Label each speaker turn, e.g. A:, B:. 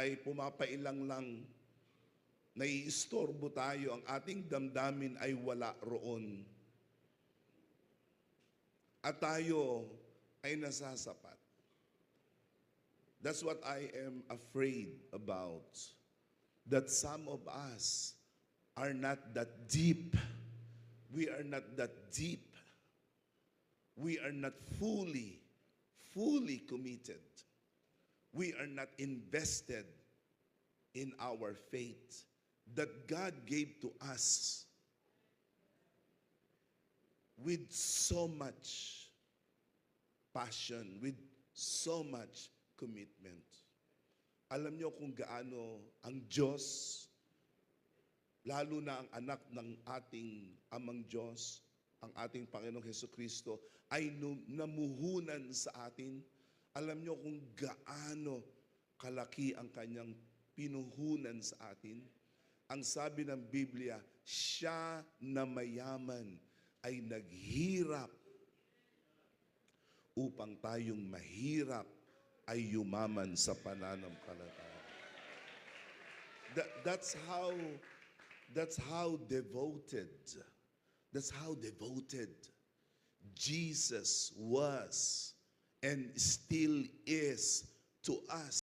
A: ay pumapailang lang, naiistorbo tayo, ang ating damdamin ay wala roon. At tayo ay nasasapat. That's what I am afraid about. That some of us are not that deep. We are not that deep. We are not fully committed. We are not invested in our faith that God gave to us with so much passion, with so much commitment. Alam niyo kung gaano ang Diyos, lalo na ang anak ng ating amang Diyos, ang ating Panginoong Hesukristo, ay namuhunan sa atin. Alam niyo kung gaano kalaki ang kanyang pinuhunan sa atin. Ang sabi ng Biblia, siya na mayaman ay naghirap upang tayong mahirap ay yumaman sa pananampalataya. That's how devoted Jesus was and still is to us.